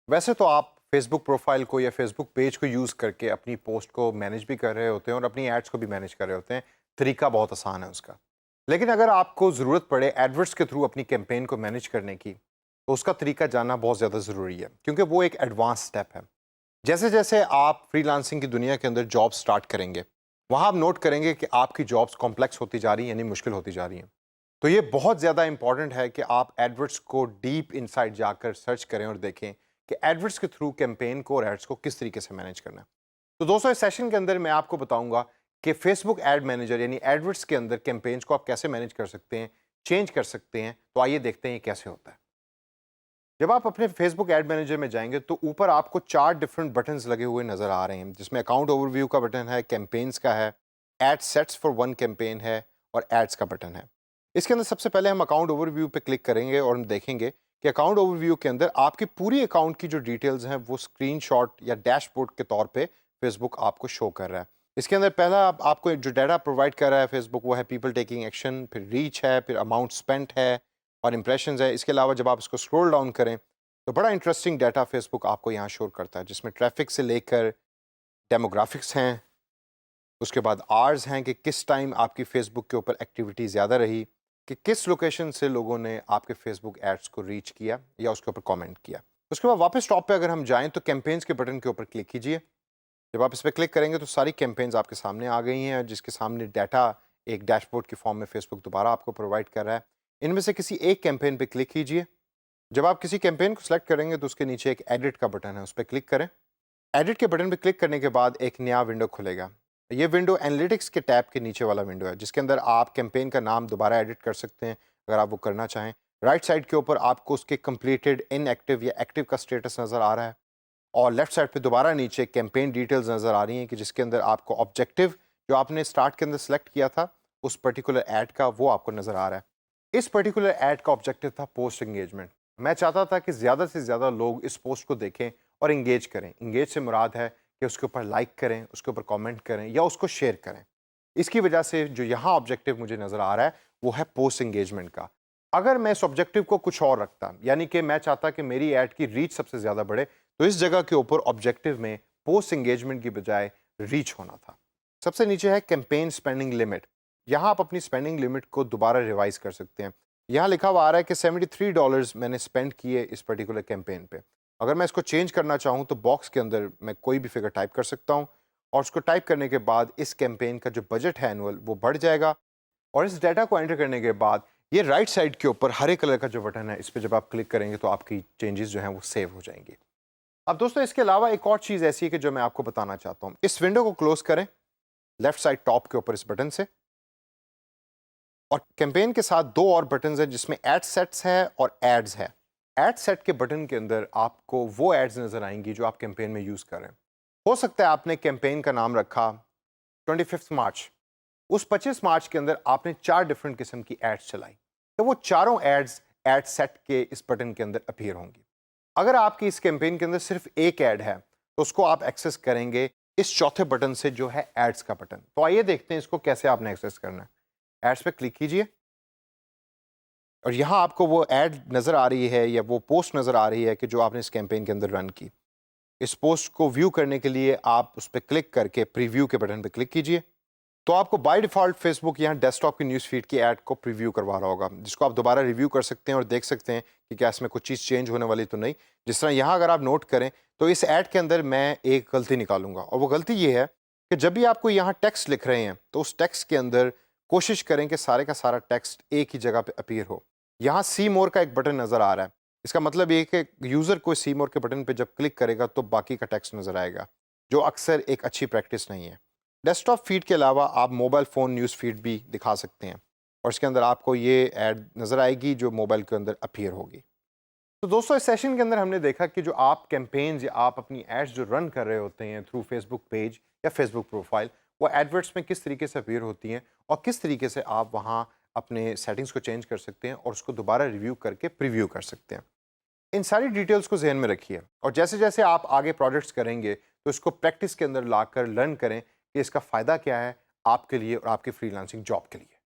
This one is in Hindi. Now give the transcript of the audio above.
वैसे तो आप फेसबुक प्रोफाइल को या फेसबुक पेज को यूज़ करके अपनी पोस्ट को मैनेज भी कर रहे होते हैं और अपनी एड्स को भी मैनेज कर रहे होते हैं। तरीका बहुत आसान है उसका। लेकिन अगर आपको ज़रूरत पड़े एडवर्ड्स के थ्रू अपनी कैंपेन को मैनेज करने की, तो उसका तरीका जानना बहुत ज़्यादा ज़रूरी है, क्योंकि वो एक एडवांस स्टेप है। जैसे जैसे आप फ्रीलांसिंग की दुनिया के अंदर जॉब स्टार्ट करेंगे, वहाँ आप नोट करेंगे कि आपकी जॉब्स कॉम्प्लेक्स होती जा रही हैं, यानी मुश्किल होती जा रही हैं। तो ये बहुत ज़्यादा इंपॉर्टेंट है कि आप एडवर्ड्स को डीप इनसाइड जाकर सर्च करें और देखें कि एडवर्ड्स के थ्रू कैंपेन को और एड्स को किस तरीके से मैनेज करना है। तो दोस्तों, इस सेशन के अंदर मैं आपको बताऊंगा कि फेसबुक एड मैनेजर यानी एडवर्ड्स के अंदर कैंपेन्स को आप कैसे मैनेज कर सकते हैं, चेंज कर सकते हैं। तो आइए देखते हैं ये कैसे होता है। जब आप अपने फेसबुक एड मैनेजर में जाएंगे तो ऊपर आपको 4 डिफरेंट बटन्स लगे हुए नजर आ रहे हैं, जिसमें अकाउंट ओवरव्यू का बटन है, कैंपेन्स का है, ad sets for one campaign है और एड्स का बटन है। इसके अंदर सबसे पहले हम अकाउंट ओवरव्यू पे क्लिक करेंगे और हम देखेंगे कि अकाउंट ओवरव्यू के अंदर आपकी पूरी अकाउंट की जो डिटेल्स हैं वो स्क्रीनशॉट या डैशबोर्ड के तौर पे फेसबुक आपको शो कर रहा है। इसके अंदर पहला आपको जो डाटा प्रोवाइड कर रहा है फेसबुक, वो है पीपल टेकिंग एक्शन, फिर रीच है, फिर अमाउंट स्पेंट है और इंप्रेशंस है। इसके अलावा जब आप इसको स्क्रॉल डाउन करें तो बड़ा इंटरेस्टिंग डाटा फेसबुक आपको यहाँ शो करता है, जिसमें ट्रैफिक से लेकर डेमोग्राफिक्स हैं, उसके बाद आर्स हैं कि किस टाइम आपकी फेसबुक के ऊपर एक्टिविटी ज़्यादा रही, कि किस लोकेशन से लोगों ने आपके फेसबुक एड्स को रीच किया या उसके ऊपर कमेंट किया। उसके बाद वापस टॉप पे अगर हम जाएं तो कैंपेन्स के बटन के ऊपर क्लिक कीजिए। जब आप इस पर क्लिक करेंगे तो सारी कैंपेन्स आपके सामने आ गई हैं, जिसके सामने डाटा एक डैशबोर्ड के फॉर्म में फेसबुक दोबारा आपको प्रोवाइड कर रहा है। इनमें से किसी एक कैंपेन पे क्लिक कीजिए। जब आप किसी कैंपेन को सिलेक्ट करेंगे तो उसके नीचे एक एडिट का बटन है, उस पर क्लिक करें। एडिट के बटन पर क्लिक करने के बाद एक नया विंडो खुलेगा। ये विंडो एनालिटिक्स के टैब के नीचे वाला विंडो है, जिसके अंदर आप कैंपेन का नाम दोबारा एडिट कर सकते हैं अगर आप वो करना चाहें। राइट साइड के ऊपर आपको उसके कंप्लीटेड, इनएक्टिव या एक्टिव का स्टेटस नज़र आ रहा है और लेफ्ट साइड पे दोबारा नीचे कैंपेन डिटेल्स नज़र आ रही हैं, कि जिसके अंदर आपको ऑब्जेक्टिव जो आपने स्टार्ट के अंदर सेलेक्ट किया था उस पर्टिकुलर ऐड का, वो आपको नज़र आ रहा है। इस पर्टिकुलर ऐड का ऑब्जेक्टिव था पोस्ट एंगेजमेंट। मैं चाहता था कि ज़्यादा से ज़्यादा लोग इस पोस्ट को देखें और इंगेज करें। इंगेज से मुराद है कि उसके ऊपर लाइक करें, उसके ऊपर कमेंट करें या उसको शेयर करें। इसकी वजह से जो यहाँ ऑब्जेक्टिव मुझे नज़र आ रहा है वो है पोस्ट एंगेजमेंट का। अगर मैं इस ऑब्जेक्टिव को कुछ और रखता, यानी कि मैं चाहता कि मेरी ऐड की रीच सबसे ज़्यादा बढ़े, तो इस जगह के ऊपर ऑब्जेक्टिव में पोस्ट एंगेजमेंट की बजाय रीच होना था। सबसे नीचे है कैंपेन स्पेंडिंग लिमिट। यहाँ आप अपनी स्पेंडिंग लिमिट को दोबारा रिवाइज कर सकते हैं। यहाँ लिखा हुआ आ रहा है कि $73 मैंने स्पेंड किए इस पर्टिकुलर कैंपेन पे। अगर मैं इसको चेंज करना चाहूँ तो बॉक्स के अंदर मैं कोई भी फिगर टाइप कर सकता हूँ और उसको टाइप करने के बाद इस कैंपेन का जो बजट है एनुअल, वो बढ़ जाएगा। और इस डाटा को एंटर करने के बाद ये राइट साइड के ऊपर हरे कलर का जो बटन है, इस पर जब आप क्लिक करेंगे तो आपकी चेंजेस जो हैं वो सेव हो जाएंगी। अब दोस्तों, इसके अलावा एक और चीज़ ऐसी है कि जो मैं आपको बताना चाहता हूँ। इस विंडो को क्लोज करें लेफ्ट साइड टॉप के ऊपर इस बटन से, और कैंपेन के साथ दो और बटन हैं जिसमें एड सेट्स है और एड्स है। एड सेट के बटन के अंदर आपको वो एड्स नजर आएंगी जो आप कैंपेन में यूज कर रहे हैं। हो सकता है आपने कैंपेन का नाम रखा 25 मार्च, उस 25 मार्च के अंदर आपने 4 डिफरेंट किस्म की एड्स चलाई, तो वो चारों एड्स एड सेट के इस बटन के अंदर अपीयर होंगी। अगर आपकी इस कैंपेन के अंदर सिर्फ एक ऐड है तो उसको आप एक्सेस करेंगे इस चौथे बटन से, जो है एड्स का बटन। तो आइए देखते हैं इसको कैसे आपने एक्सेस करना है। एड्स पे क्लिक कीजिए और यहाँ आपको वो ऐड नज़र आ रही है या वो पोस्ट नज़र आ रही है कि जो आपने इस कैंपेन के अंदर रन की। इस पोस्ट को व्यू करने के लिए आप उस पर क्लिक करके प्रीव्यू के बटन पर क्लिक कीजिए। तो आपको बाय डिफ़ॉल्ट फेसबुक यहाँ डेस्कटॉप की न्यूज़ फीड की ऐड को प्रीव्यू करवा रहा होगा, जिसको आप दोबारा रिव्यू कर सकते हैं और देख सकते हैं कि क्या इसमें कुछ चीज़ चेंज होने वाली तो नहीं। जिस तरह यहाँ अगर आप नोट करें तो इस ऐड के अंदर मैं एक गलती निकालूंगा, और वो गलती ये है कि जब भी आपको यहाँ टेक्स्ट लिख रहे हैं तो उस टेक्स्ट के अंदर कोशिश करें कि सारे का सारा टेक्स्ट एक ही जगह पे अपीयर हो। यहाँ सी मोर का एक बटन नज़र आ रहा है, इसका मतलब ये कि यूज़र को सी मोर के बटन पे जब क्लिक करेगा तो बाकी का टेक्स्ट नज़र आएगा, जो अक्सर एक अच्छी प्रैक्टिस नहीं है। डेस्कटॉप फीड के अलावा आप मोबाइल फ़ोन न्यूज़ फीड भी दिखा सकते हैं और इसके अंदर आपको ये ऐड नज़र आएगी जो मोबाइल के अंदर अपीयर होगी। तो दोस्तों, इस सेशन के अंदर हमने देखा कि जो आप कैंपेन्स या आप अपनी एड्स जो रन कर रहे होते हैं थ्रू फेसबुक पेज या फेसबुक प्रोफाइल, वो एडवर्ट्स में किस तरीके से अपीयर होती हैं और किस तरीके से आप वहाँ अपने सेटिंग्स को चेंज कर सकते हैं और उसको दोबारा रिव्यू करके प्रीव्यू कर सकते हैं। इन सारी डिटेल्स को जहन में रखिए और जैसे जैसे आप आगे प्रोजेक्ट्स करेंगे तो इसको प्रैक्टिस के अंदर लाकर लर्न करें कि इसका फ़ायदा क्या है आपके लिए और आपकी फ्रीलांसिंग जॉब के लिए।